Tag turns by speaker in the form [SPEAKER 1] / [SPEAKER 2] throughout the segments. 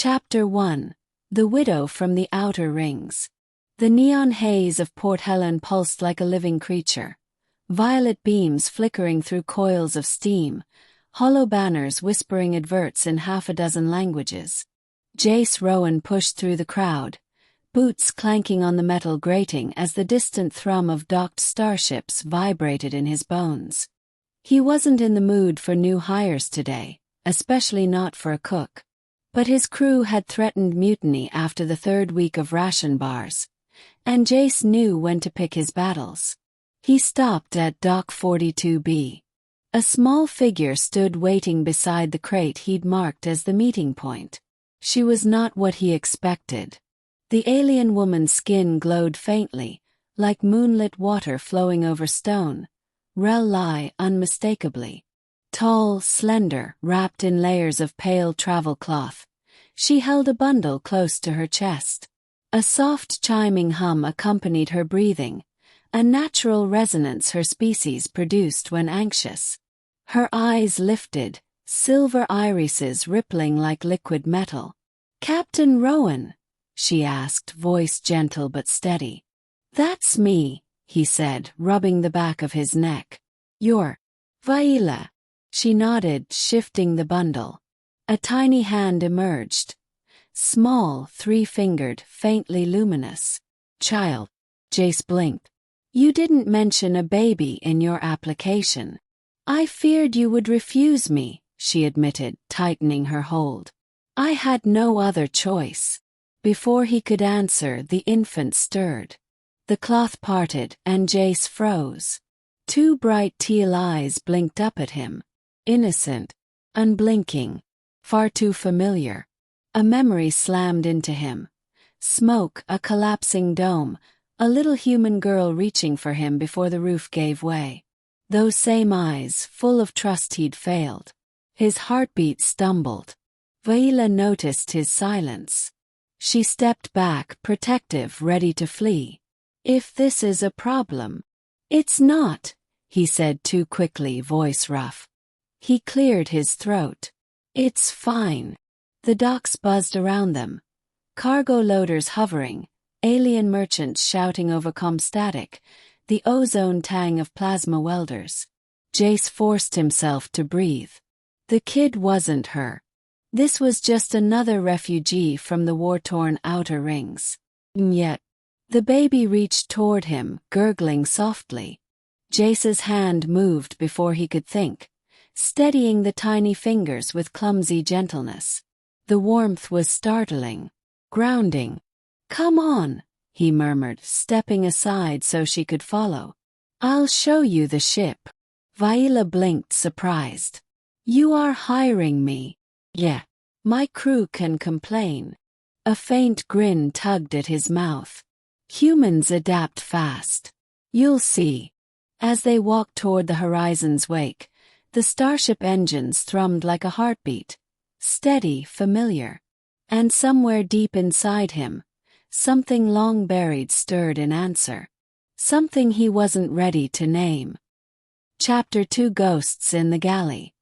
[SPEAKER 1] Chapter 1. The Widow from the Outer Rings. The neon haze of Port Helen pulsed like a living creature. Violet beams flickering through coils of steam, hollow banners whispering adverts in half a dozen languages. Jace Rowan pushed through the crowd, boots clanking on the metal grating as the distant thrum of docked starships vibrated in his bones. He wasn't in the mood for new hires today, especially not for a cook. But his crew had threatened mutiny after the third week of ration bars, and Jace knew when to pick his battles. He stopped at Dock 42B. A small figure stood waiting beside the crate he'd marked as the meeting point. She was not what he expected. The alien woman's skin glowed faintly, like moonlit water flowing over stone, Rel-Lai unmistakably. Tall, slender, wrapped in layers of pale travel cloth, she held a bundle close to her chest. A soft chiming hum accompanied her breathing, a natural resonance her species produced when anxious. Her eyes lifted, silver irises rippling like liquid metal. "Captain Rowan?" she asked, voice gentle but steady. "That's me," he said, rubbing the back of his neck. "You're Vaila." She nodded, shifting the bundle. A tiny hand emerged. Small, three-fingered, faintly luminous. "Child." Jace blinked. "You didn't mention a baby in your application." "I feared you would refuse me," she admitted, tightening her hold. "I had no other choice." Before he could answer, the infant stirred. The cloth parted, and Jace froze. Two bright teal eyes blinked up at him. Innocent. Unblinking. Far too familiar. A memory slammed into him. Smoke, a collapsing dome, a little human girl reaching for him before the roof gave way. Those same eyes, full of trust he'd failed. His heartbeat stumbled. Vaila noticed his silence. She stepped back, protective, ready to flee. "If this is a problem." "It's not," he said too quickly, voice rough. He cleared his throat. "It's fine." The docks buzzed around them. Cargo loaders hovering, alien merchants shouting over comstatic, the ozone tang of plasma welders. Jace forced himself to breathe. The kid wasn't her. This was just another refugee from the war-torn Outer Rings. And yet, the baby reached toward him, gurgling softly. Jace's hand moved before he could think, steadying the tiny fingers with clumsy gentleness. The warmth was startling, grounding. "Come on," he murmured, stepping aside so she could follow. "I'll show you the ship." Vaila blinked, surprised. "You are hiring me?" "Yeah. My crew can complain." A faint grin tugged at his mouth. "Humans adapt fast. You'll see." As they walked toward the horizon's wake, the starship engines thrummed like a heartbeat. Steady, familiar. And somewhere deep inside him, something long buried stirred in answer. Something he wasn't ready to name. Chapter 2. Ghosts in the Galley.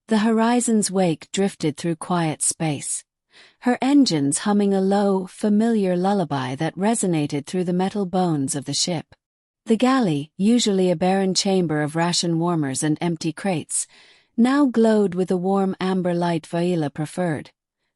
[SPEAKER 1] The horizon's wake drifted through quiet space, her engines humming a low, familiar lullaby that resonated through the metal bones of the ship. The galley, usually a barren chamber of ration warmers and empty crates, now glowed with the warm amber light Vaila preferred.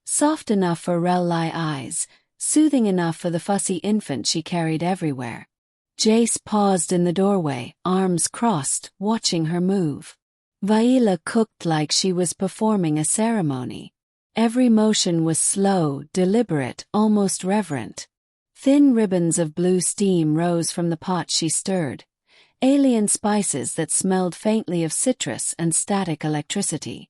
[SPEAKER 1] Soft enough for Rel-Lai eyes, soothing enough for the fussy infant she carried everywhere. Jace paused in the doorway, arms crossed, watching her move. Vaila cooked like she was performing a ceremony. Every motion was slow, deliberate, almost reverent. Thin ribbons of blue steam rose from the pot she stirred, alien spices that smelled faintly of citrus and static electricity.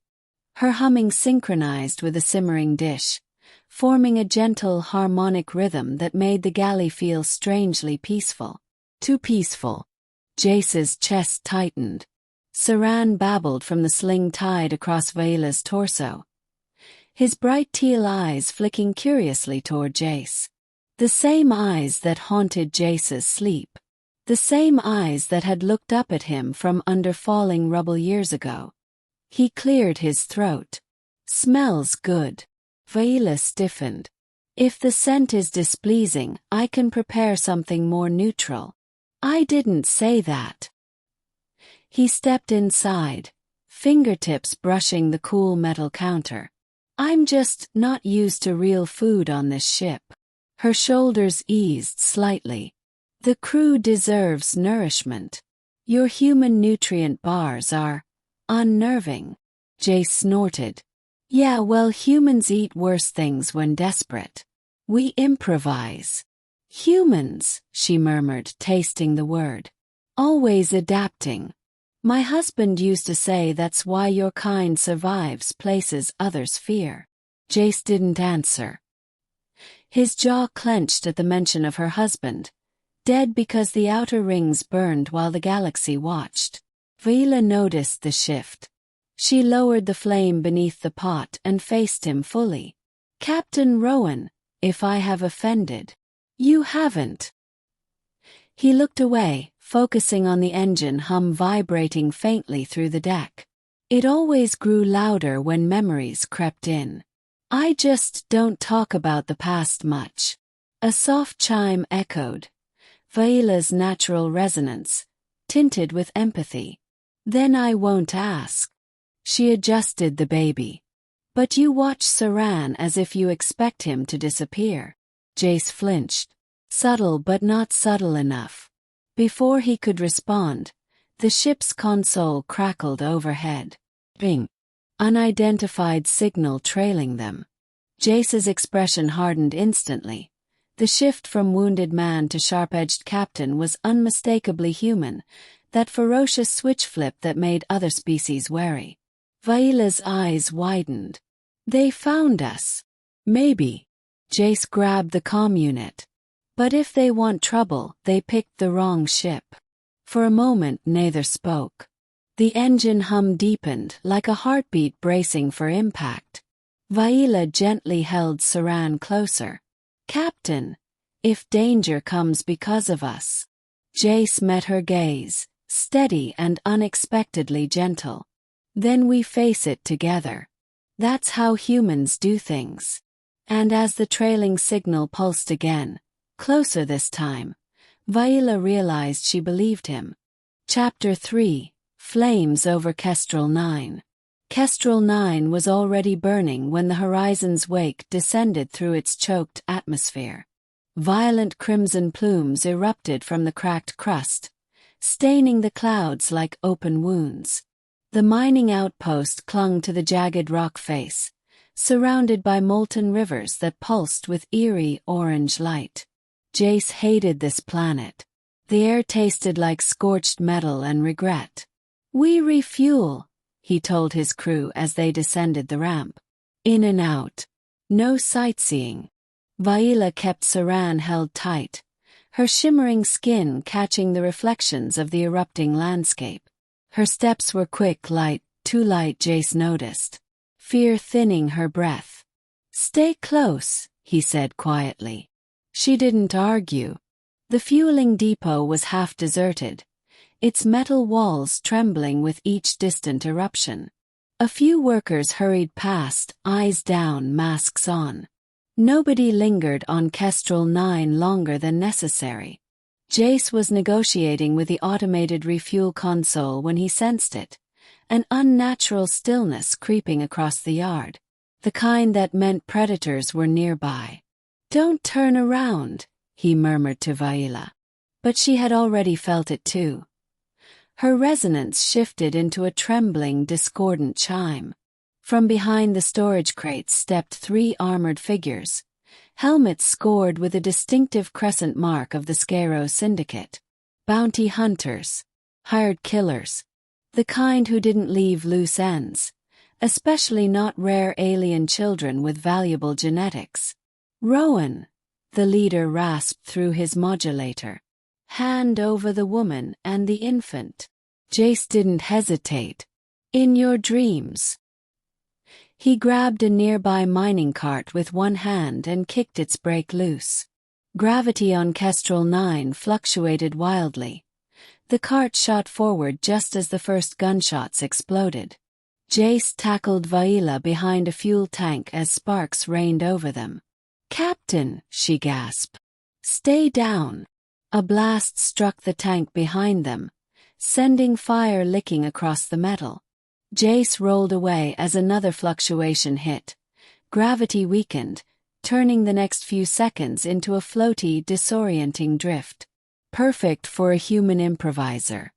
[SPEAKER 1] Her humming synchronized with the simmering dish, forming a gentle, harmonic rhythm that made the galley feel strangely peaceful. Too peaceful. Jace's chest tightened. Saran babbled from the sling tied across Vaila's torso, his bright teal eyes flicking curiously toward Jace. The same eyes that haunted Jace's sleep. The same eyes that had looked up at him from under falling rubble years ago. He cleared his throat. "Smells good." Vaila stiffened. If the scent is displeasing, I can prepare something more neutral. I didn't say that. He stepped inside, fingertips brushing the cool metal counter. I'm just not used to real food on this ship. Her shoulders eased slightly. The crew deserves nourishment. Your human nutrient bars are unnerving. Jace snorted. Yeah, well, humans eat worse things when desperate. We improvise. Humans, she murmured, tasting the word. Always adapting. My husband used to say that's why your kind survives places others fear. Jace didn't answer. His jaw clenched at the mention of her husband, dead because the outer rings burned while the galaxy watched. Vaila noticed the shift. She lowered the flame beneath the pot and faced him fully. Captain Rowan, if I have offended. You haven't. He looked away, focusing on the engine hum vibrating faintly through the deck. It always grew louder when memories crept in. I just don't talk about the past much. A soft chime echoed. Vaila's natural resonance, tinted with empathy. Then I won't ask. She adjusted the baby. But you watch Saran as if you expect him to disappear. Jace flinched. Subtle but not subtle enough. Before he could respond, the ship's console crackled overhead. Bing. Unidentified signal trailing them. Jace's expression hardened instantly. The shift from wounded man to sharp-edged captain was unmistakably human, that ferocious switch flip that made other species wary. Vaila's eyes widened. They found us. Maybe. Jace grabbed the comm unit. But if they want trouble, they picked the wrong ship. For a moment neither spoke. The engine hum deepened, like a heartbeat bracing for impact. Vaila gently held Saran closer. Captain, if danger comes because of us. Jace met her gaze, steady and unexpectedly gentle. Then we face it together. That's how humans do things. And as the trailing signal pulsed again, closer this time, Vaila realized she believed him. Chapter 3, Flames over Kestrel 9. Kestrel 9 was already burning when the horizon's wake descended through its choked atmosphere. Violent crimson plumes erupted from the cracked crust, staining the clouds like open wounds. The mining outpost clung to the jagged rock face, surrounded by molten rivers that pulsed with eerie orange light. Jace hated this planet. The air tasted like scorched metal and regret. We refuel, he told his crew as they descended the ramp. In and out. No sightseeing. Vaila kept Saran held tight, her shimmering skin catching the reflections of the erupting landscape. Her steps were quick, light, too light, Jace noticed. Fear thinning her breath. Stay close, he said quietly. She didn't argue. The fueling depot was half deserted, its metal walls trembling with each distant eruption. A few workers hurried past, eyes down, masks on. Nobody lingered on Kestrel 9 longer than necessary. Jace was negotiating with the automated refuel console when he sensed it, an unnatural stillness creeping across the yard, the kind that meant predators were nearby. Don't turn around, he murmured to Vaila. But she had already felt it too. Her resonance shifted into a trembling, discordant chime. From behind the storage crates stepped 3 armored figures, helmets scored with a distinctive crescent mark of the Scaro Syndicate. Bounty hunters. Hired killers. The kind who didn't leave loose ends, especially not rare alien children with valuable genetics. Rowan, the leader rasped through his modulator. Hand over the woman and the infant. Jace didn't hesitate. In your dreams. He grabbed a nearby mining cart with one hand and kicked its brake loose. Gravity on Kestrel 9 fluctuated wildly. The cart shot forward just as the first gunshots exploded. Jace tackled Vaila behind a fuel tank as sparks rained over them. "Captain," she gasped. "Stay down." A blast struck the tank behind them, sending fire licking across the metal. Jace rolled away as another fluctuation hit. Gravity weakened, turning the next few seconds into a floaty, disorienting drift. Perfect for a human improviser.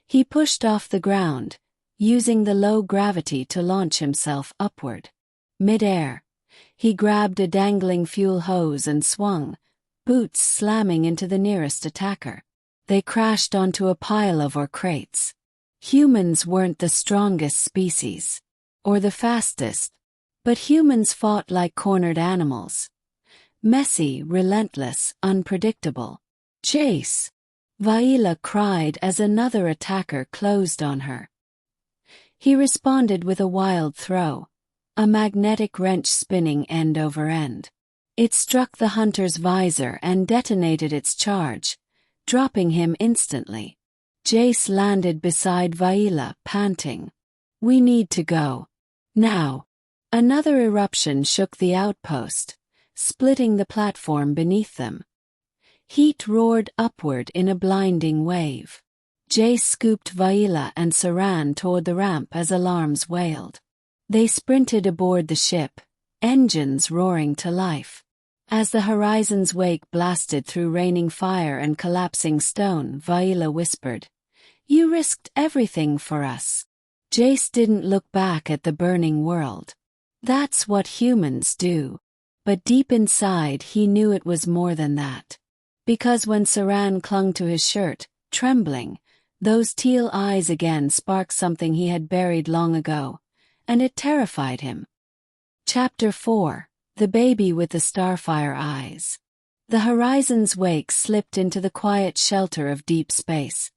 [SPEAKER 1] He pushed off the ground, using the low gravity to launch himself upward. Mid-air, he grabbed a dangling fuel hose and swung, boots slamming into the nearest attacker. They crashed onto a pile of ore crates. Humans weren't the strongest species, or the fastest, but humans fought like cornered animals. Messy, relentless, unpredictable. "Jace!" Vaila cried as another attacker closed on her. He responded with a wild throw, a magnetic wrench spinning end over end. It struck the hunter's visor and detonated its charge, dropping him instantly. Jace landed beside Vaila, panting. "We need to go. Now." Another eruption shook the outpost, splitting the platform beneath them. Heat roared upward in a blinding wave. Jace scooped Vaila and Saran toward the ramp as alarms wailed. They sprinted aboard the ship, engines roaring to life. As the horizon's wake blasted through raining fire and collapsing stone, Vaila whispered, "You risked everything for us." Jace didn't look back at the burning world. That's what humans do. But deep inside he knew it was more than that. Because when Saran clung to his shirt, trembling, those teal eyes again sparked something he had buried long ago, and it terrified him. Chapter 4: The Baby with the Starfire Eyes. The horizon's wake slipped into the quiet shelter of deep space,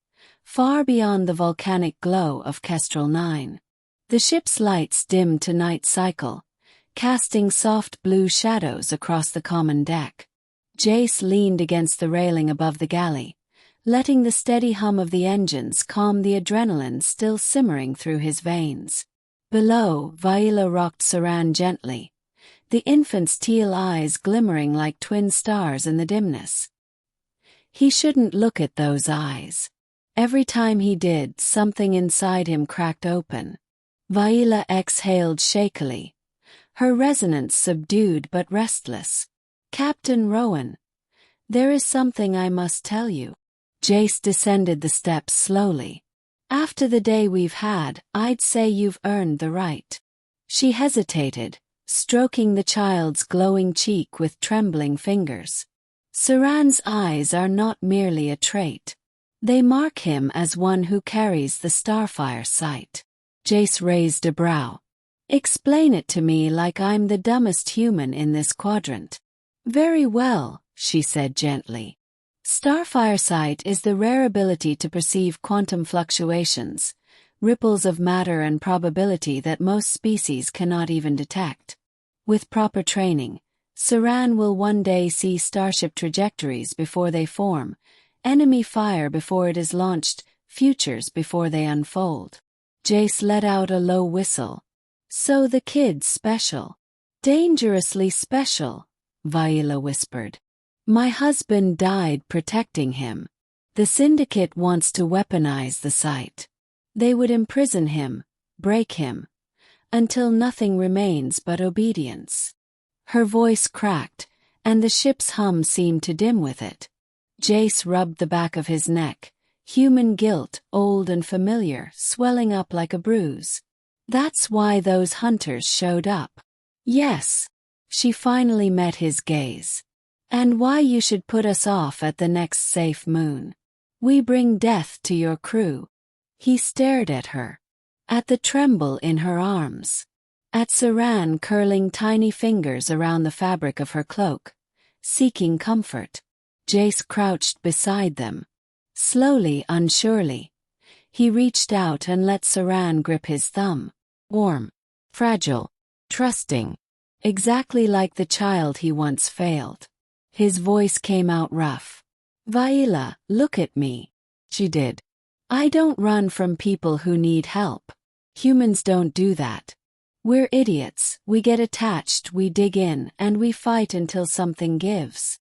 [SPEAKER 1] far beyond the volcanic glow of Kestrel 9. The ship's lights dimmed to night cycle, casting soft blue shadows across the common deck. Jace leaned against the railing above the galley, letting the steady hum of the engines calm the adrenaline still simmering through his veins. Below, Vaila rocked Saran gently, the infant's teal eyes glimmering like twin stars in the dimness. He shouldn't look at those eyes. Every time he did, something inside him cracked open. Vaila exhaled shakily, her resonance subdued but restless. "Captain Rowan, there is something I must tell you." Jace descended the steps slowly. "After the day we've had, I'd say you've earned the right." She hesitated, stroking the child's glowing cheek with trembling fingers. "Saran's eyes are not merely a trait. They mark him as one who carries the Starfire sight." Jace raised a brow. "Explain it to me like I'm the dumbest human in this quadrant." "Very well," she said gently. Starfire sight is the rare ability to perceive quantum fluctuations, ripples of matter and probability that most species cannot even detect. With proper training, Saran will one day see starship trajectories before they form, enemy fire before it is launched, futures before they unfold. Jace let out a low whistle. "So the kid's special." "Dangerously special," Vaila whispered. "My husband died protecting him. The Syndicate wants to weaponize the site. They would imprison him, break him, until nothing remains but obedience." Her voice cracked, and the ship's hum seemed to dim with it. Jace rubbed the back of his neck, human guilt, old and familiar, swelling up like a bruise. "That's why those hunters showed up." "Yes." She finally met his gaze. "And why you should put us off at the next safe moon. We bring death to your crew." He stared at her. At the tremble in her arms. At Saran curling tiny fingers around the fabric of her cloak, seeking comfort. Jace crouched beside them. Slowly, unsurely, he reached out and let Saran grip his thumb. Warm, fragile, trusting. Exactly like the child he once failed. His voice came out rough. "Vaila, look at me." She did. "I don't run from people who need help. Humans don't do that. We're idiots, we get attached, we dig in, and we fight until something gives.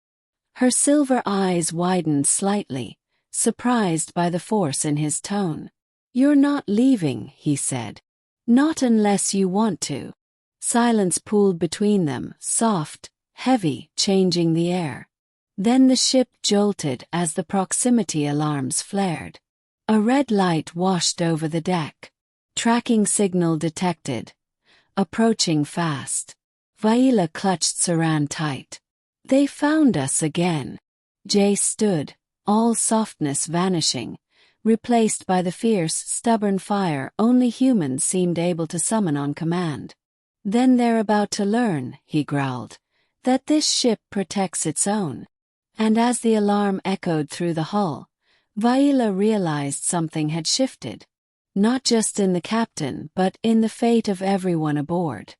[SPEAKER 1] Her silver eyes widened slightly, surprised by the force in his tone. You're not leaving, he said. Not unless you want to. Silence pooled between them, soft, heavy, changing the air. Then the ship jolted as the proximity alarms flared. A red light washed over the deck. Tracking signal detected. Approaching fast. Vaila clutched Saran tight. They found us again. Jay stood, all softness vanishing, replaced by the fierce, stubborn fire only humans seemed able to summon on command. Then they're about to learn, he growled, that this ship protects its own. And as the alarm echoed through the hull, Vaila realized something had shifted. Not just in the captain but in the fate of everyone aboard.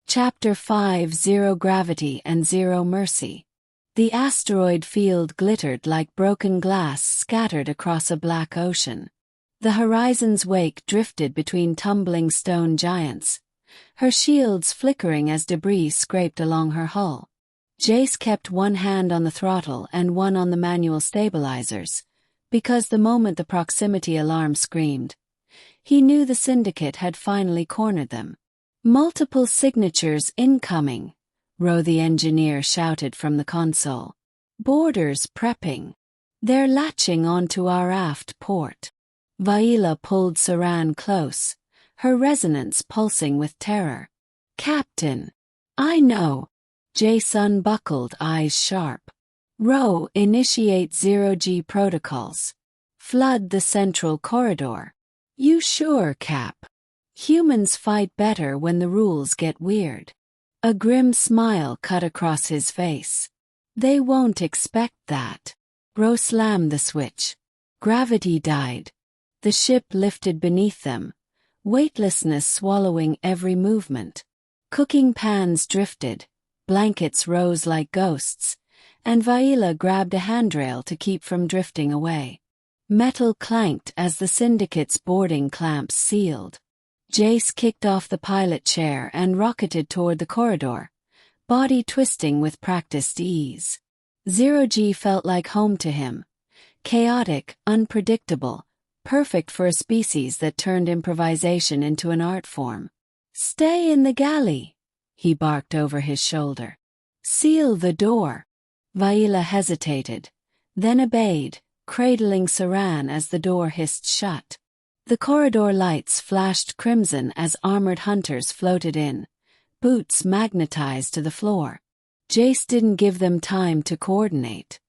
[SPEAKER 1] Chapter 5: Zero Gravity and Zero Mercy. The asteroid field glittered like broken glass scattered across a black ocean. The horizon's wake drifted between tumbling stone giants, her shields flickering as debris scraped along her hull. Jace kept one hand on the throttle and one on the manual stabilizers, because the moment the proximity alarm screamed, he knew the syndicate had finally cornered them. Multiple signatures incoming, Ro the engineer shouted from the console. Boarders prepping. They're latching onto our aft port. Vaila pulled Saran close, her resonance pulsing with terror. Captain. I know. Jace unbuckled, eyes sharp. Ro, initiate zero-G protocols. Flood the central corridor. You sure, Cap? Humans fight better when the rules get weird. A grim smile cut across his face. They won't expect that. Ro slammed the switch. Gravity died. The ship lifted beneath them, weightlessness swallowing every movement. Cooking pans drifted, blankets rose like ghosts, and Vaila grabbed a handrail to keep from drifting away. Metal clanked as the syndicate's boarding clamps sealed. Jace kicked off the pilot chair and rocketed toward the corridor, body twisting with practiced ease. Zero-G felt like home to him. Chaotic, unpredictable, perfect for a species that turned improvisation into an art form. Stay in the galley, he barked over his shoulder. Seal the door. Vaila hesitated, then obeyed, cradling Saran as the door hissed shut. The corridor lights flashed crimson as armored hunters floated in, boots magnetized to the floor. Jace didn't give them time to coordinate.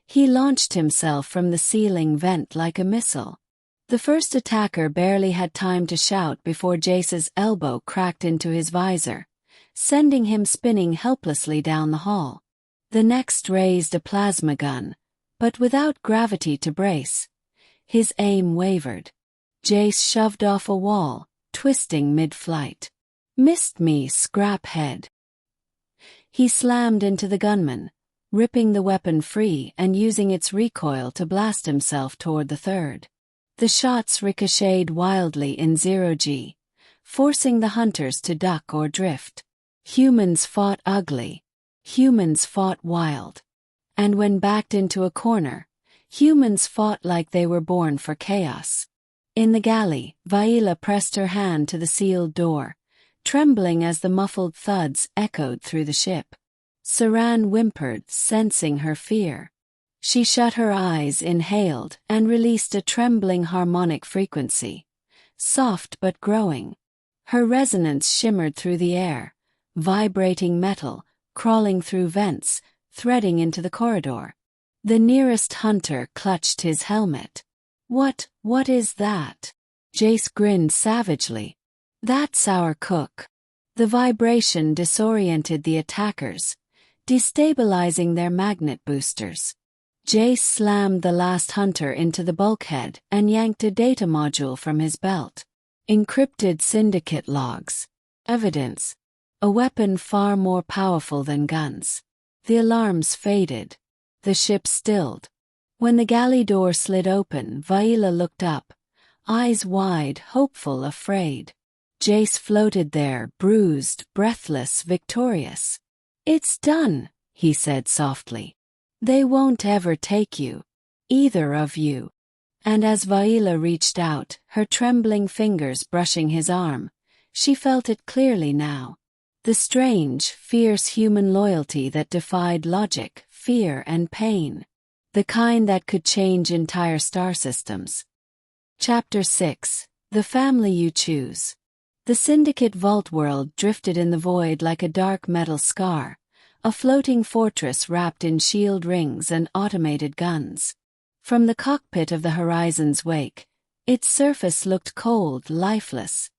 [SPEAKER 1] He launched himself from the ceiling vent like a missile. The first attacker barely had time to shout before Jace's elbow cracked into his visor, sending him spinning helplessly down the hall. The next raised a plasma gun, but without gravity to brace. His aim wavered. Jace shoved off a wall, twisting mid-flight. Missed me, scraphead. He slammed into the gunman, ripping the weapon free and using its recoil to blast himself toward the third. The shots ricocheted wildly in zero-G, forcing the hunters to duck or drift. Humans fought ugly. Humans fought wild. And when backed into a corner, humans fought like they were born for chaos. In the galley, Vaila pressed her hand to the sealed door, trembling as the muffled thuds echoed through the ship. Saran whimpered, sensing her fear. She shut her eyes, inhaled, and released a trembling harmonic frequency, soft but growing. Her resonance shimmered through the air, vibrating metal, crawling through vents, threading into the corridor. The nearest hunter clutched his helmet. What is that? Jace grinned savagely. That's our cook. The vibration disoriented the attackers, destabilizing their magnet boosters. Jace slammed the last hunter into the bulkhead and yanked a data module from his belt. Encrypted syndicate logs. Evidence. A weapon far more powerful than guns. The alarms faded. The ship stilled. When the galley door slid open, Vaila looked up, eyes wide, hopeful, afraid. Jace floated there, bruised, breathless, victorious. "It's done," he said softly. "They won't ever take you. Either of you." And as Vaila reached out, her trembling fingers brushing his arm, she felt it clearly now. The strange, fierce human loyalty that defied logic, fear, and pain. The kind that could change entire star systems. Chapter 6. The Family You Choose. The Syndicate vault world drifted in the void like a dark metal scar, a floating fortress wrapped in shield rings and automated guns. From the cockpit of the Horizon's wake, its surface looked cold, lifeless,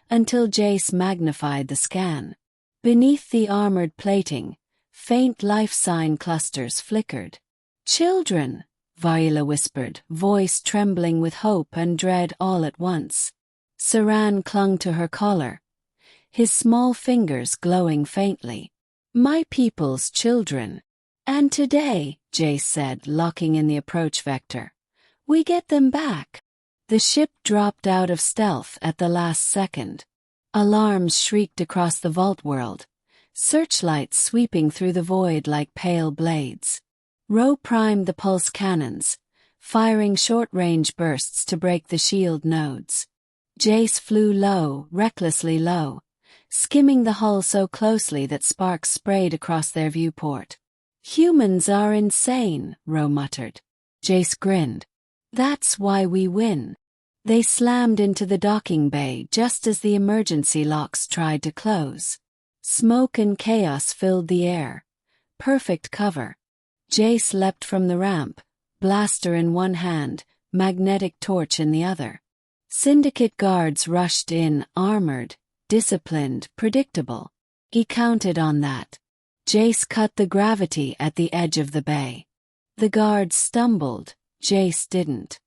[SPEAKER 1] until Jace magnified the scan. Beneath the armored plating, faint life sign clusters flickered. "Children," Vaila whispered, voice trembling with hope and dread all at once. Saran clung to her collar, his small fingers glowing faintly. "My people's children. And today," Jace said, locking in the approach vector, "we get them back." The ship dropped out of stealth at the last second. Alarms shrieked across the vault world, searchlights sweeping through the void like pale blades. Ro primed the pulse cannons, firing short-range bursts to break the shield nodes. Jace flew low, recklessly low, skimming the hull so closely that sparks sprayed across their viewport. "Humans are insane," Ro muttered. Jace grinned. "That's why we win." They slammed into the docking bay just as the emergency locks tried to close. Smoke and chaos filled the air. Perfect cover. Jace leapt from the ramp, blaster in one hand, magnetic torch in the other. Syndicate guards rushed in, armored, disciplined, predictable. He counted on that. Jace cut the gravity at the edge of the bay. The guards stumbled, Jace didn't.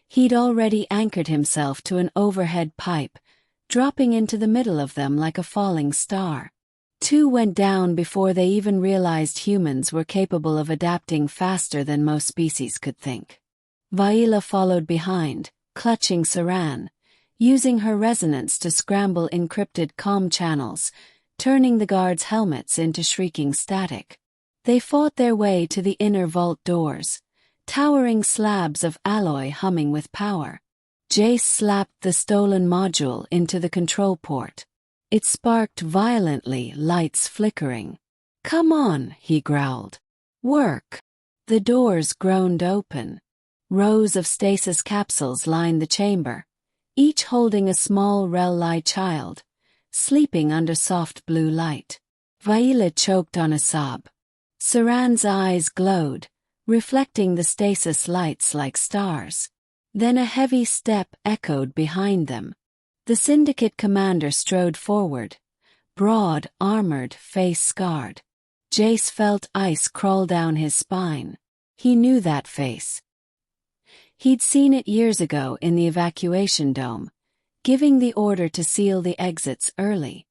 [SPEAKER 1] He'd already anchored himself to an overhead pipe, dropping into the middle of them like a falling star. Two went down before they even realized humans were capable of adapting faster than most species could think. Vaila followed behind, clutching Saran, using her resonance to scramble encrypted comm channels, turning the guards' helmets into shrieking static. They fought their way to the inner vault doors, towering slabs of alloy humming with power. Jace slapped the stolen module into the control port. It sparked violently, lights flickering. "Come on," he growled. "Work." The doors groaned open. Rows of stasis capsules lined the chamber, each holding a small Rel-Li child, sleeping under soft blue light. Vaila choked on a sob. Saran's eyes glowed, reflecting the stasis lights like stars. Then a heavy step echoed behind them. The Syndicate commander strode forward, broad, armored, face scarred. Jace felt ice crawl down his spine. He knew that face. He'd seen it years ago in the evacuation dome, giving the order to seal the exits early,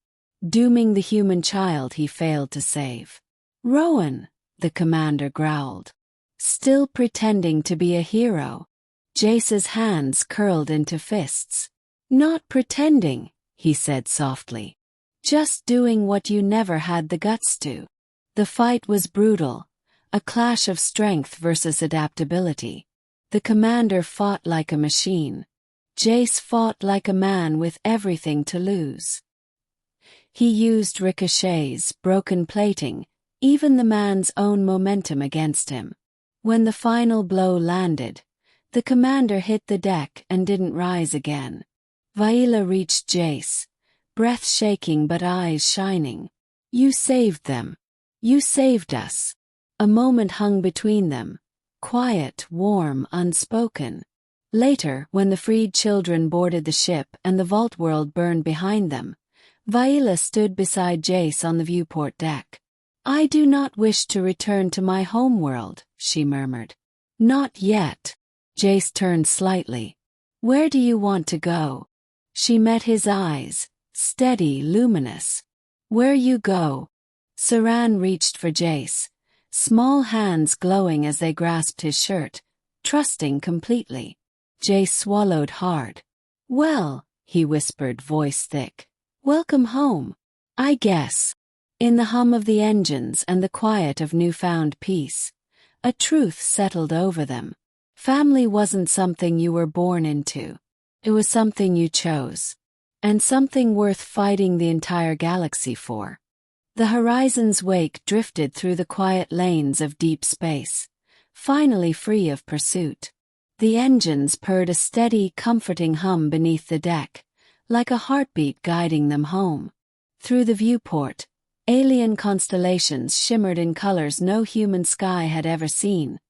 [SPEAKER 1] dooming the human child he failed to save. "Rowan," the commander growled. Still pretending to be a hero. Jace's hands curled into fists. "Not pretending," he said softly. "Just doing what you never had the guts to." The fight was brutal, a clash of strength versus adaptability. The commander fought like a machine. Jace fought like a man with everything to lose. He used ricochets, broken plating, even the man's own momentum against him. When the final blow landed, the commander hit the deck and didn't rise again. Vaila reached Jace, breath shaking but eyes shining. "You saved them. You saved us." A moment hung between them, quiet, warm, unspoken. Later, when the freed children boarded the ship and the vault world burned behind them, Vaila stood beside Jace on the viewport deck. "I do not wish to return to my home world," she murmured. "Not yet." Jace turned slightly. "Where do you want to go?" She met his eyes, steady, luminous. "Where you go." Saran reached for Jace, small hands glowing as they grasped his shirt, trusting completely. Jace swallowed hard. Well, he whispered, voice thick. Welcome home, I guess. In the hum of the engines and the quiet of newfound peace, a truth settled over them. Family wasn't something you were born into. It was something you chose. And something worth fighting the entire galaxy for. The horizon's wake drifted through the quiet lanes of deep space, finally free of pursuit. The engines purred a steady, comforting hum beneath the deck, like a heartbeat guiding them home. Through the viewport, alien constellations shimmered in colors no human sky had ever seen,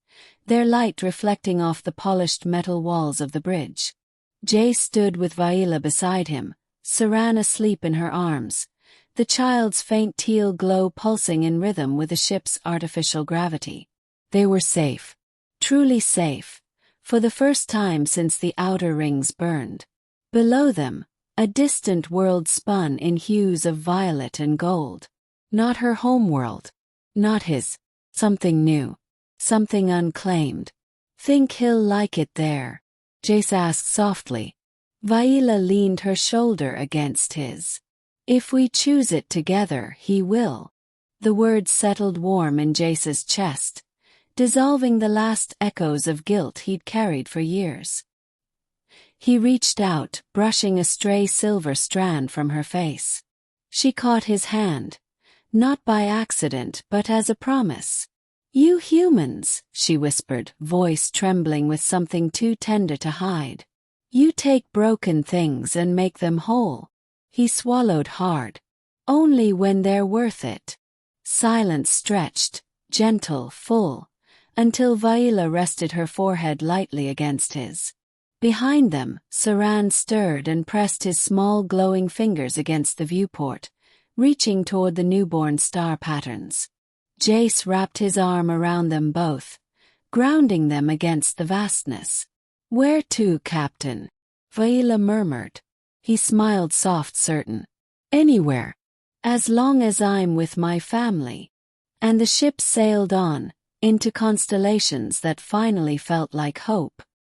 [SPEAKER 1] their light reflecting off the polished metal walls of the bridge. Jay stood with Vaila beside him, Saran asleep in her arms, the child's faint teal glow pulsing in rhythm with the ship's artificial gravity. They were safe. Truly safe. For the first time since the outer rings burned. Below them, a distant world spun in hues of violet and gold. Not her homeworld. Not his. Something new. Something unclaimed. Think he'll like it there? Jace asked softly. Vaila leaned her shoulder against his. If we choose it together, he will. The words settled warm in Jace's chest, dissolving the last echoes of guilt he'd carried for years. He reached out, brushing a stray silver strand from her face. She caught his hand, not by accident but as a promise. You humans, she whispered, voice trembling with something too tender to hide. You take broken things and make them whole. He swallowed hard. Only when they're worth it. Silence stretched, gentle, full, until Vaila rested her forehead lightly against his. Behind them, Saran stirred and pressed his small glowing fingers against the viewport, reaching toward the newborn star patterns. Jace wrapped his arm around them both, grounding them against the vastness. Where to, Captain? Vaila murmured. He smiled soft, certain. Anywhere. As long as I'm with my family. And the ship sailed on, into constellations that finally felt like hope.